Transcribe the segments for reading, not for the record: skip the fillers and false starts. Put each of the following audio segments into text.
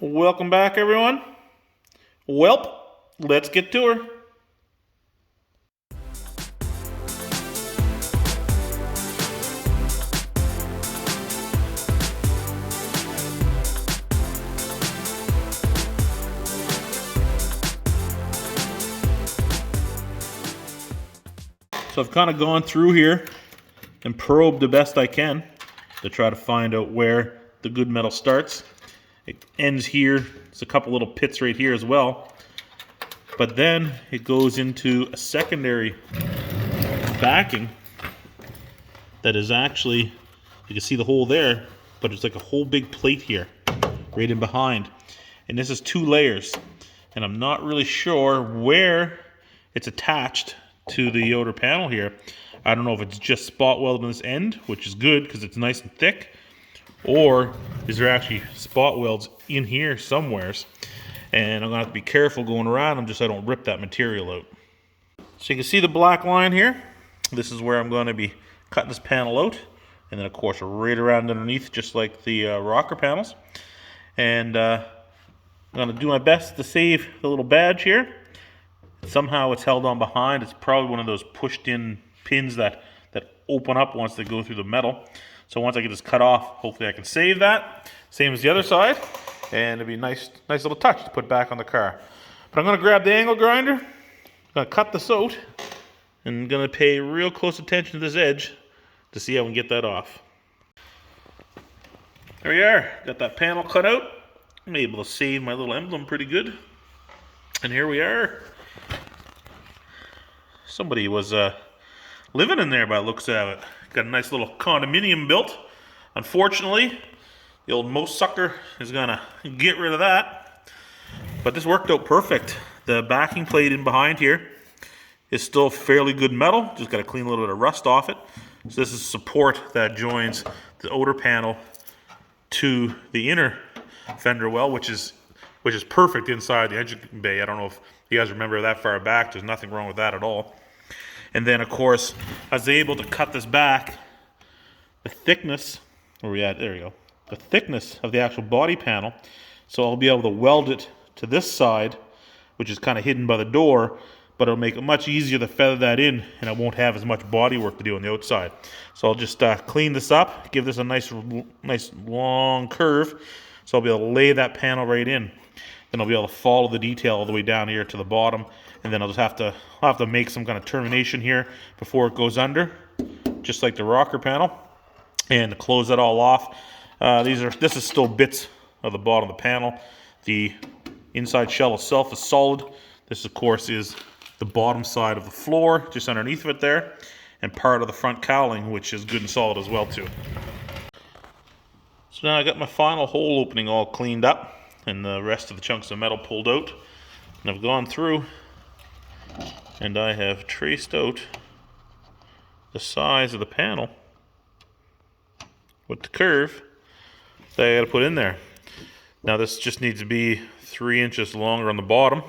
Welcome back, everyone. Welp, let's get to her. So I've kind of gone through here and probed the best I can to try to find out where the good metal starts. It ends here. There's a couple little pits right here as well. But then it goes into a secondary backing that is actually, you can see the hole there, but it's like a whole big plate here, right in behind. And this is 2 layers. And I'm not really sure where it's attached to the outer panel here. I don't know if it's just spot welded on this end, which is good because it's nice and thick, or is there actually spot welds in here somewheres. And I'm gonna have to be careful going around them just so I don't rip that material out. So you can see the black line here. This is where I'm going to be cutting this panel out, and then of course right around underneath, just like the rocker panels. And I'm gonna do my best to save the little badge here. Somehow it's held on behind. It's probably one of those pushed in pins that open up once they go through the metal. So once I get this cut off, hopefully I can save that. Same as the other side. And it'll be a nice little touch to put back on the car. But I'm gonna grab the angle grinder, I'm gonna cut this out, and I'm gonna pay real close attention to this edge to see how we can get that off. There we are, got that panel cut out. I'm able to save my little emblem pretty good. And here we are. Somebody was living in there by the looks of it. Got a nice little condominium built. Unfortunately, the old mouse sucker is gonna get rid of that. But this worked out perfect. The backing plate in behind here is still fairly good metal. Just gotta clean a little bit of rust off it. So this is support that joins the outer panel to the inner fender well, which is perfect inside the engine bay. I don't know if you guys remember that far back. There's nothing wrong with that at all. And then, of course, I was able to cut this back. The thickness, where are we at? There we go. The thickness of the actual body panel. So I'll be able to weld it to this side, which is kind of hidden by the door, but it'll make it much easier to feather that in, and I won't have as much body work to do on the outside. So I'll just clean this up, give this a nice long curve, so I'll be able to lay that panel right in. Then I'll be able to follow the detail all the way down here to the bottom, and then I'll have to make some kind of termination here before it goes under, just like the rocker panel. And to close that all off, this is still bits of the bottom of the panel. The inside shell itself is solid. This, of course, is the bottom side of the floor, just underneath of it there, and part of the front cowling, which is good and solid as well too. So now I got my final hole opening all cleaned up, and the rest of the chunks of metal pulled out. And I've gone through and I have traced out the size of the panel with the curve that I got to put in there. Now this just needs to be 3 inches longer on the bottom,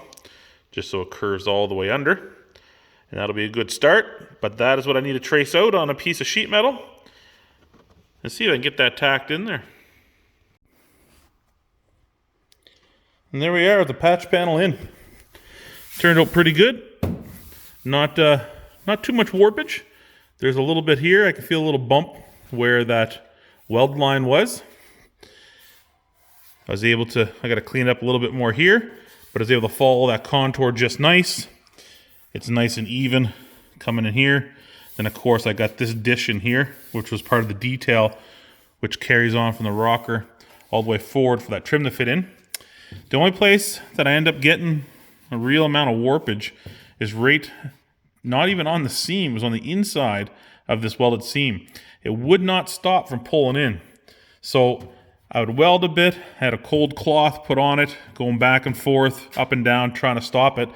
just so it curves all the way under. And that'll be a good start, but that is what I need to trace out on a piece of sheet metal and see if I can get that tacked in there. And there we are with the patch panel in. Turned out pretty good. Not too much warpage. There's a little bit here. I can feel a little bump where that weld line was. I got to clean up a little bit more here, but I was able to follow that contour just nice. It's nice and even coming in here. Then of course I got this dish in here, which was part of the detail, which carries on from the rocker all the way forward for that trim to fit in. The only place that I end up getting a real amount of warpage is right, not even on the seam, it was on the inside of this welded seam. It would not stop from pulling in. So I would weld a bit, had a cold cloth put on it, going back and forth, up and down, trying to stop it.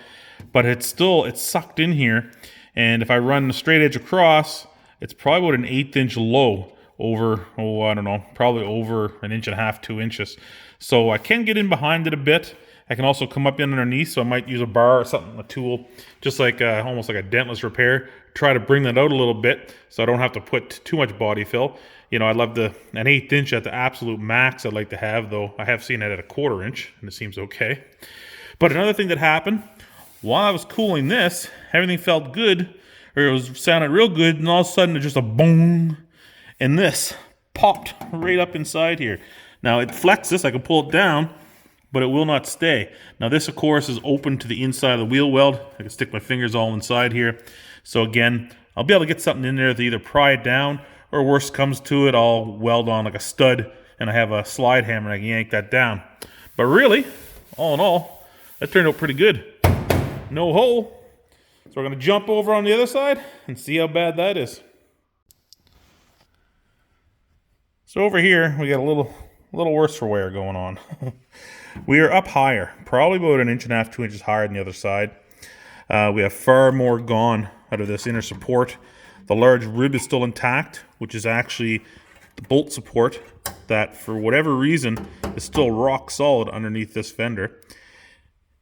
But it's sucked in here. And if I run a straight edge across, it's probably about an 1/8 inch low over, I don't know, probably over 1.5 inches, 2 inches. So I can get in behind it a bit I can also come up in underneath, so I might use a bar or something, a tool, just like almost like a dentless repair. Try to bring that out a little bit so I don't have to put too much body fill. You know, I love an 1/8 inch at the absolute max I'd like to have, though I have seen it at a 1/4 inch, and it seems okay. But another thing that happened, while I was cooling this, everything felt good, or it was sounded real good, and all of a sudden, just a boom, and this popped right up inside here. Now, it flexes, I can pull it down, but it will not stay. Now, this, of course, is open to the inside of the wheel weld. I can stick my fingers all inside here. So again, I'll be able to get something in there to either pry it down, or worst comes to it, I'll weld on like a stud, and I have a slide hammer, and I can yank that down. But really, all in all, that turned out pretty good. No hole. So we're going to jump over on the other side and see how bad that is. So over here, we got a little worse for wear going on. We are up higher, probably about 1.5 inches, 2 inches higher than the other side. We have far more gone out of this inner support. The large rib is still intact, which is actually the bolt support that, for whatever reason, is still rock solid underneath this fender.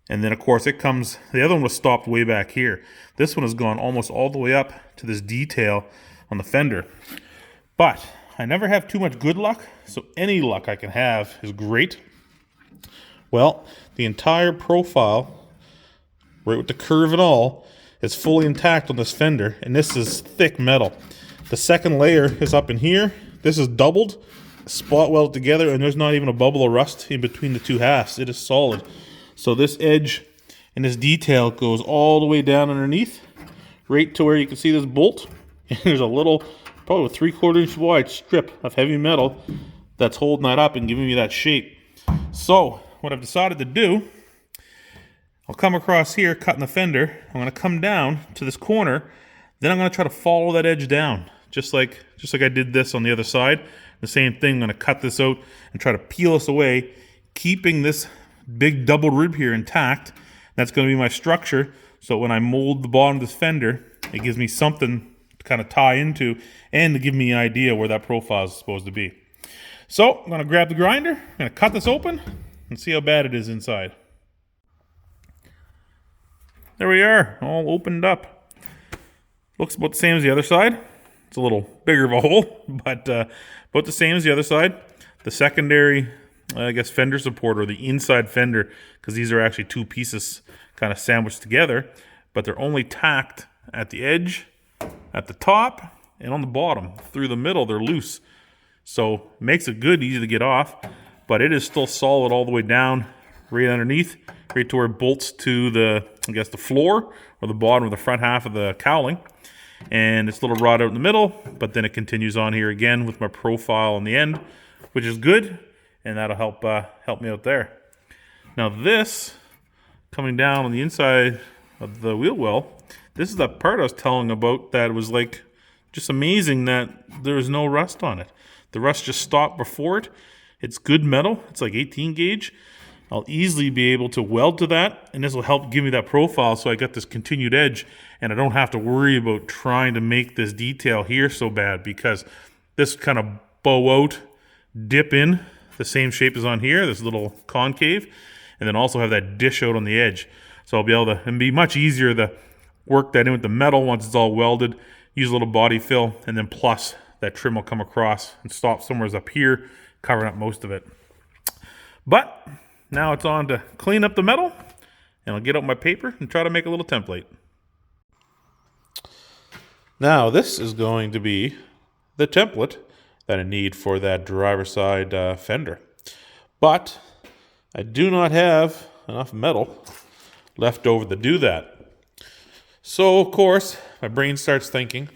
And then, of course, it comes, the other one was stopped way back here. This one has gone almost all the way up to this detail on the fender. But I never have too much good luck, so any luck I can have is great. Well, the entire profile, right with the curve and all, is fully intact on this fender, and this is thick metal. The second layer is up in here. This is doubled, spot welded together, and there's not even a bubble of rust in between the two halves. It is solid. So this edge and this detail goes all the way down underneath, right to where you can see this bolt. And there's a little, probably a 3/4 inch wide strip of heavy metal that's holding that up and giving me that shape. So what I've decided to do, I'll come across here, cutting the fender. I'm going to come down to this corner. Then I'm going to try to follow that edge down, just like I did this on the other side. The same thing, I'm going to cut this out and try to peel this away, keeping this big double rib here intact. That's going to be my structure, so when I mold the bottom of this fender, it gives me something to kind of tie into and to give me an idea where that profile is supposed to be. So I'm going to grab the grinder, I'm going to cut this open and see how bad it is inside. There we are, all opened up. Looks about the same as the other side. It's a little bigger of a hole, but about the same as the other side. The secondary, I guess, fender support, or the inside fender, because these are actually two pieces kind of sandwiched together, but they're only tacked at the edge, at the top, and on the bottom. Through the middle, they're loose. So it makes it good, easy to get off, but it is still solid all the way down, right underneath, right to where it bolts to the, I guess, the floor, or the bottom of the front half of the cowling. And it's a little rod out in the middle, but then it continues on here again with my profile on the end, which is good. And that'll help me out there. Now this, coming down on the inside of the wheel well, this is that part I was telling about that was like just amazing that there's no rust on it. The rust just stopped before it. It's good metal. It's like 18 gauge. I'll easily be able to weld to that, and this will help give me that profile so I got this continued edge, and I don't have to worry about trying to make this detail here so bad, because this kind of bow out, dip in, the same shape as on here, this little concave, and then also have that dish out on the edge. So I'll be able to, and be much easier to work that in with the metal once it's all welded, use a little body fill, and then plus that trim will come across and stop somewhere up here, covering up most of it. But now it's on to clean up the metal, and I'll get out my paper and try to make a little template. Now this is going to be the template that I need for that driver's side fender. But I do not have enough metal left over to do that. So, of course, my brain starts thinking,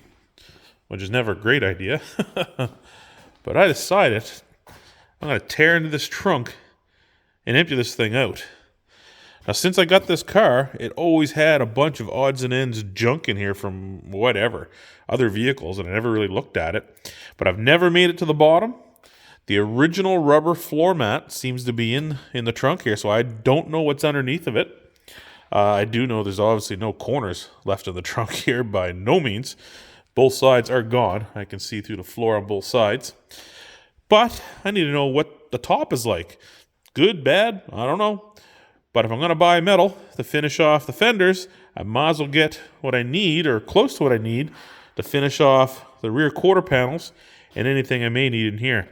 which is never a great idea, but I decided I'm going to tear into this trunk and empty this thing out. Now, since I got this car, it always had a bunch of odds and ends junk in here from whatever, other vehicles, and I never really looked at it. But I've never made it to the bottom. The original rubber floor mat seems to be in the trunk here, so I don't know what's underneath of it. I do know there's obviously no corners left in the trunk here by no means. Both sides are gone. I can see through the floor on both sides. But I need to know what the top is like. Good, bad, I don't know. But if I'm going to buy metal to finish off the fenders, I might as well get what I need, or close to what I need, to finish off the rear quarter panels and anything I may need in here.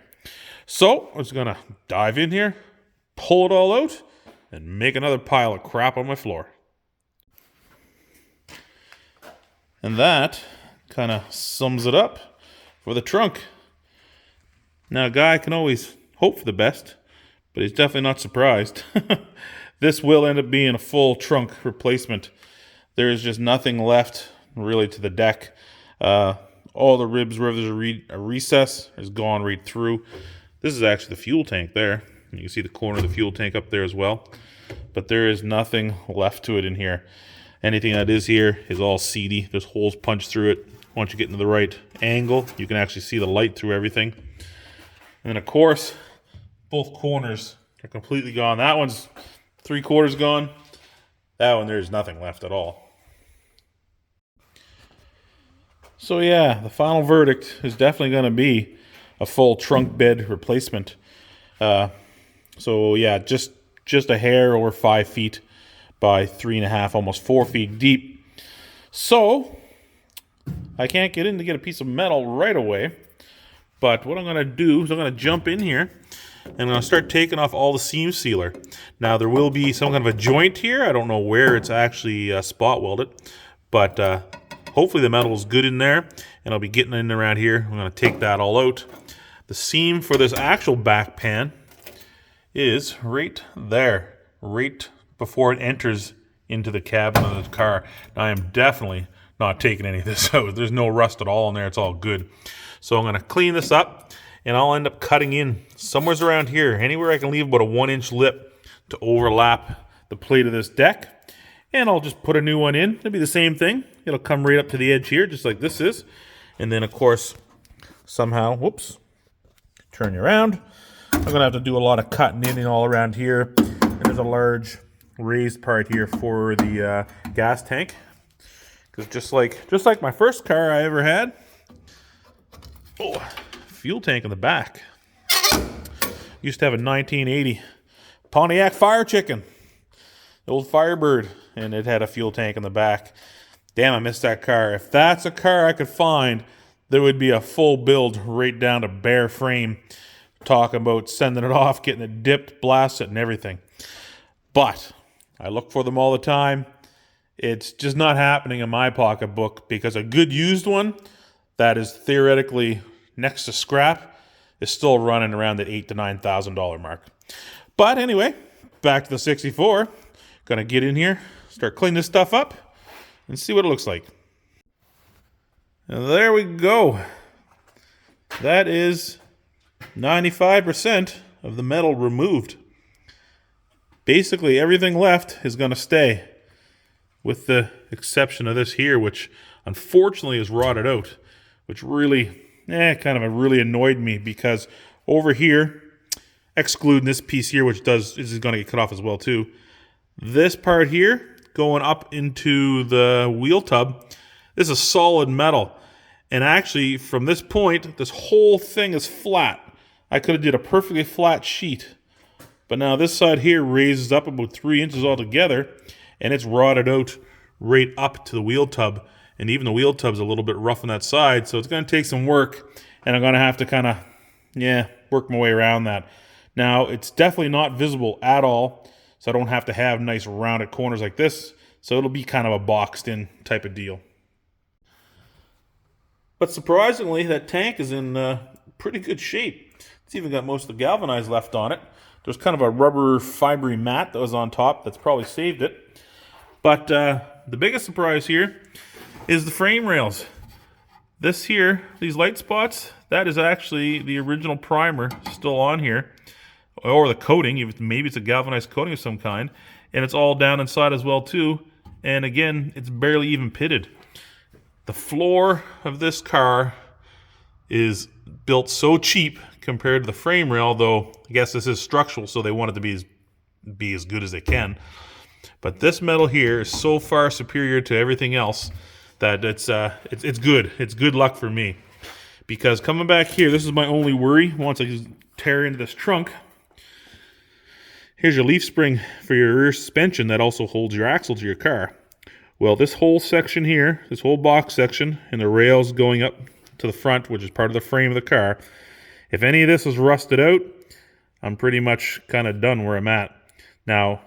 So I'm just going to dive in here, pull it all out, and make another pile of crap on my floor. And that kind of sums it up for the trunk. Now, a guy can always hope for the best, but he's definitely not surprised. This will end up being a full trunk replacement. There is just nothing left really to the deck. All the ribs where there's a recess has gone right through. This is actually the fuel tank there. You can see the corner of the fuel tank up there as well. But there is nothing left to it in here. Anything that is here is all seedy. There's holes punched through it. Once you get into the right angle, you can actually see the light through everything. And then, of course, both corners are completely gone. That one's 3/4 gone. That one, there's nothing left at all. So yeah, the final verdict is definitely going to be a full trunk bed replacement. So yeah, just a hair over 5 feet by 3.5, almost 4 feet deep. So I can't get in to get a piece of metal right away. But what I'm going to do is I'm going to jump in here and I'm going to start taking off all the seam sealer. Now, there will be some kind of a joint here. I don't know where it's actually spot welded, but hopefully the metal is good in there, and I'll be getting in around here. I'm going to take that all out. The seam for this actual back pan is right there, right before it enters into the cabin of the car. Now, I am definitely not taking any of this out. There's no rust at all in there. It's all good. So I'm going to clean this up, and I'll end up cutting in somewhere around here, anywhere I can leave about a 1-inch lip to overlap the plate of this deck. And I'll just put a new one in. It'll be the same thing. It'll come right up to the edge here, just like this is. And then, of course, somehow, whoops, turn you around. I'm going to have to do a lot of cutting in and all around here. And there's a large raised part here for the gas tank. Because just like my first car I ever had, fuel tank in the back. Used to have a 1980 Pontiac Fire Chicken, the old Firebird, and it had a fuel tank in the back. Damn, I missed that car. If that's a car I could find, there would be a full build right down to bare frame. Talking about sending it off, getting it dipped, blasted, and everything. But I look for them all the time. It's just not happening in my pocketbook, because a good used one that is theoretically next to scrap is still running around the $8,000 to $9,000 mark. But anyway, back to the 64. Gonna get in here, start cleaning this stuff up, and see what it looks like. And there we go. That is 95% of the metal removed. Basically, everything left is gonna stay, with the exception of this here, which unfortunately is rotted out, which really, kind of really annoyed me, because over here, excluding this piece here, which this is going to get cut off as well too, this part here, going up into the wheel tub, this is solid metal. And actually, from this point, this whole thing is flat. I could have did a perfectly flat sheet. But now this side here raises up about 3 inches altogether, and it's rotted out right up to the wheel tub. And even the wheel tub's a little bit rough on that side, so it's going to take some work, and I'm going to have to kind of, work my way around that. Now, it's definitely not visible at all, so I don't have to have nice rounded corners like this, so it'll be kind of a boxed-in type of deal. But surprisingly, that tank is in pretty good shape. It's even got most of the galvanized left on it. There's kind of a rubber fibery mat that was on top that's probably saved it. But the biggest surprise here is the frame rails. This here, these light spots, that is actually the original primer still on here, or the coating. Maybe it's a galvanized coating of some kind, and it's all down inside as well too. And again, it's barely even pitted. The floor of this car is built so cheap compared to the frame rail, though I guess this is structural, so they want it to be as good as they can. But this metal here is so far superior to everything else that it's good. It's good luck for me. Because coming back here, this is my only worry once I tear into this trunk, Here's your leaf spring for your rear suspension that also holds your axle to your car. Well, this whole section here, this whole box section, and the rails going up to the front, which is part of the frame of the car, if any of this is rusted out, I'm pretty much kind of done where I'm at. Now,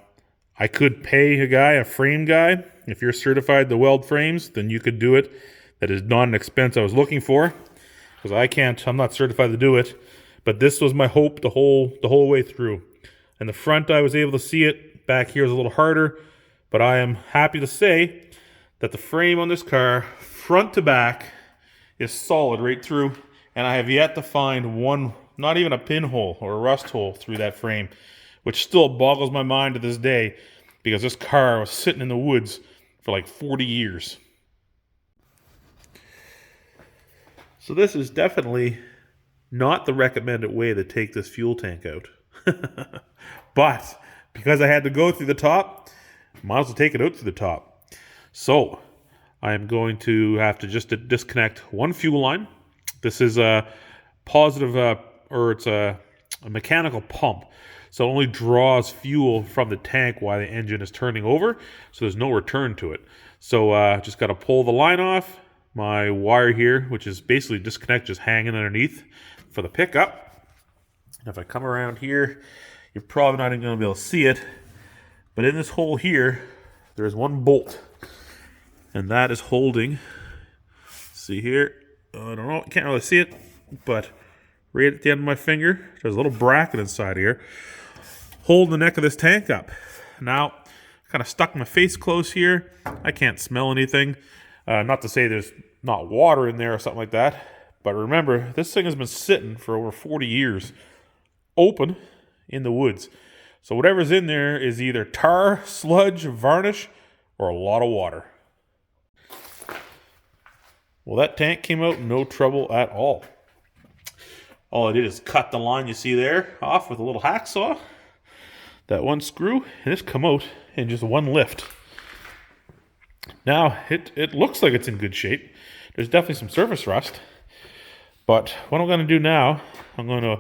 I could pay a frame guy. If you're certified to weld frames, then you could do it. That is not an expense I was looking for, because I'm not certified to do it. But this was my hope the whole way through. In the front, I was able to see it. Back here is a little harder. But I am happy to say that the frame on this car, front to back, is solid right through. And I have yet to find one, not even a pinhole or a rust hole through that frame, which still boggles my mind to this day, because this car was sitting in the woods for like 40 years. So this is definitely not the recommended way to take this fuel tank out. But because I had to go through the top, might as well take it out through the top. So I am going to have to just disconnect one fuel line. This is a positive, it's a mechanical pump. So it only draws fuel from the tank while the engine is turning over. So there's no return to it. So just got to pull the line off. My wire here, which is basically disconnect, just hanging underneath for the pickup. And if I come around here, you're probably not even going to be able to see it. But in this hole here, there's one bolt. And that is holding, see here, I don't know, can't really see it, but right at the end of my finger, there's a little bracket inside here, holding the neck of this tank up. Now, kind of stuck my face close here. I can't smell anything. Not to say there's not water in there or something like that, but remember, this thing has been sitting for over 40 years, open in the woods. So whatever's in there is either tar, sludge, varnish, or a lot of water. Well, that tank came out no trouble at all. All I did is cut the line you see there off with a little hacksaw. That one screw, and it's come out in just one lift. Now, it looks like it's in good shape. There's definitely some surface rust. But what I'm going to do now, I'm going to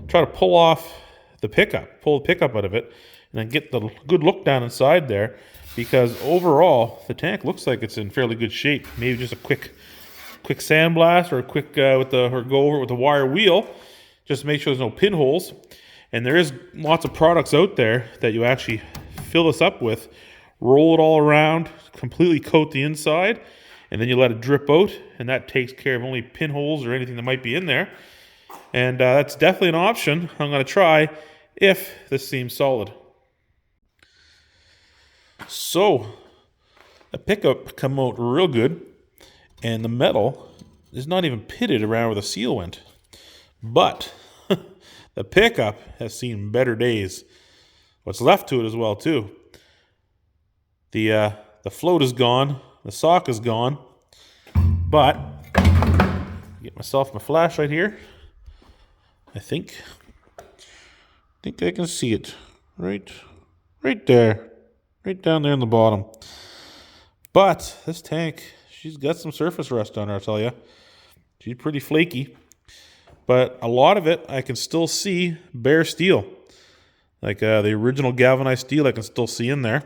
try to pull the pickup out of it, and then get the good look down inside there, because overall, the tank looks like it's in fairly good shape. Maybe just a quick sandblast or a quick go over it with a wire wheel, just to make sure there's no pinholes. And there is lots of products out there that you actually fill this up with, roll it all around, completely coat the inside, and then you let it drip out, and that takes care of only pinholes or anything that might be in there. And that's definitely an option I'm going to try if this seems solid. So, the pickup come out real good, and the metal is not even pitted around where the seal went. But the pickup has seen better days. What's left to it as well, too. The float is gone. The sock is gone. But, get myself my flashlight here. I think I can see it. Right there. Right down there in the bottom. But, this tank, she's got some surface rust on her, I'll tell you. She's pretty flaky. But a lot of it, I can still see bare steel. Like the original galvanized steel, I can still see in there.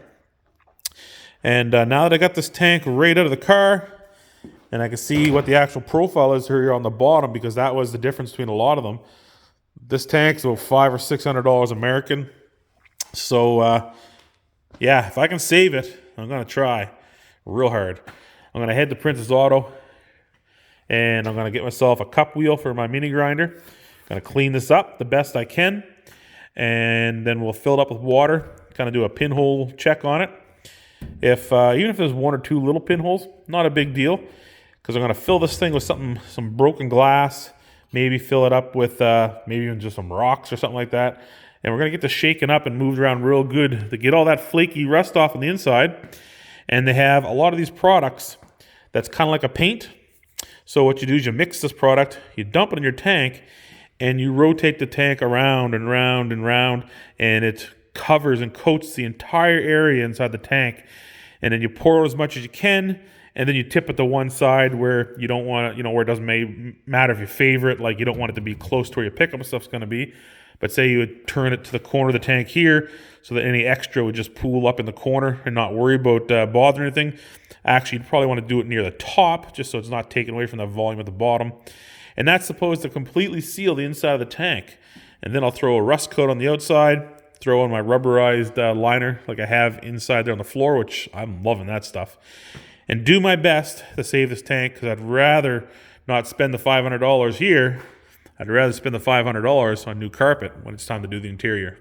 And now that I got this tank right out of the car, and I can see what the actual profile is here on the bottom, because that was the difference between a lot of them. This tank's about $500 or $600 American. So, yeah, if I can save it, I'm going to try real hard. I'm going to head to Princess Auto, and I'm going to get myself a cup wheel for my mini grinder. Going to clean this up the best I can, and then we'll fill it up with water, kind of do a pinhole check on it. Even if there's one or two little pinholes, not a big deal, because I'm going to fill this thing with some broken glass, maybe fill it up with maybe even just some rocks or something like that. And we're going to get this shaken up and moved around real good to get all that flaky rust off on the inside. And they have a lot of these products that's kind of like a paint. So what you do is you mix this product, you dump it in your tank, and you rotate the tank around and round and round, and it covers and coats the entire area inside the tank. And then you pour as much as you can, and then you tip it to one side where you don't want it, where it doesn't matter if you favor it, like you don't want it to be close to where your pickup stuff's going to be. But say you would turn it to the corner of the tank here so that any extra would just pool up in the corner and not worry about bothering anything. Actually, you'd probably want to do it near the top just so it's not taken away from the volume at the bottom. And that's supposed to completely seal the inside of the tank. And then I'll throw a rust coat on the outside, throw on my rubberized liner like I have inside there on the floor, which I'm loving that stuff. And do my best to save this tank because I'd rather not spend the $500 here. I'd rather spend the $500 on new carpet when it's time to do the interior.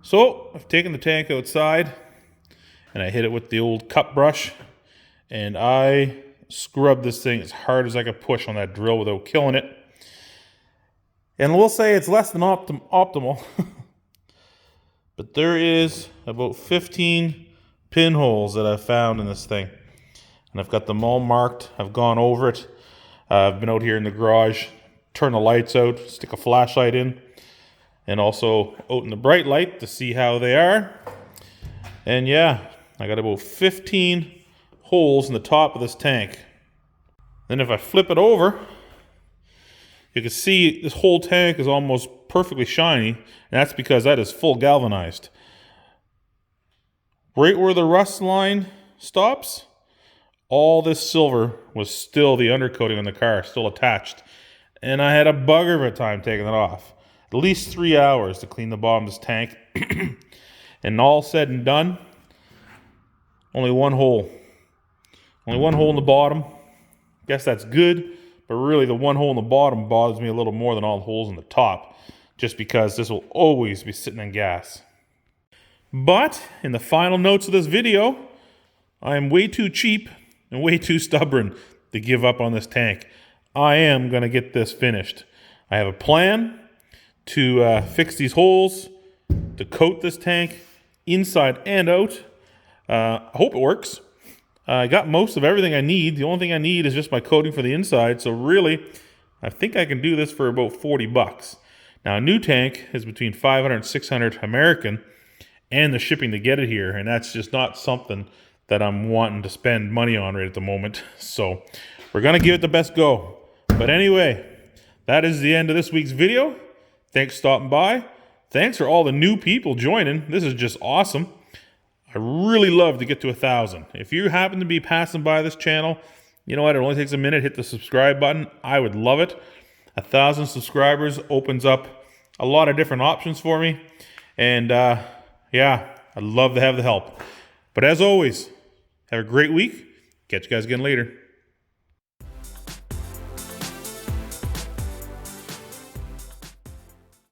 So I've taken the tank outside and I hit it with the old cut brush and I scrubbed this thing as hard as I could push on that drill without killing it. And we'll say it's less than optimal, but there is about 15 pinholes that I've found in this thing. And I've got them all marked. I've gone over it. I've been out here in the garage, turn the lights out, stick a flashlight in, and also out in the bright light to see how they are. And yeah, I got about 15 holes in the top of this tank. Then if I flip it over, you can see this whole tank is almost perfectly shiny, and that's because that is full galvanized. Right where the rust line stops, all this silver was still the undercoating on the car, still attached. And I had a bugger of a time taking it off. At least 3 hours to clean the bottom of this tank. And all said and done, only one hole. Only one hole in the bottom. Guess that's good, but really the one hole in the bottom bothers me a little more than all the holes in the top, just because this will always be sitting in gas. But in the final notes of this video, I am way too cheap and way too stubborn to give up on this tank. I am going to get this finished. I have a plan to fix these holes, to coat this tank inside and out. I hope it works. I got most of everything I need. The only thing I need is just my coating for the inside. So really, I think I can do this for about 40 bucks. Now, a new tank is between 500 and 600 American, and the shipping to get it here. And that's just not something that I'm wanting to spend money on right at the moment. So we're going to give it the best go. But anyway, that is the end of this week's video. Thanks for stopping by. Thanks for all the new people joining. This is just awesome. I really love to get to 1,000. If you happen to be passing by this channel, you know what? It only takes a minute. Hit the subscribe button. I would love it. 1,000 subscribers opens up a lot of different options for me. And yeah, I'd love to have the help. But as always, have a great week. Catch you guys again later.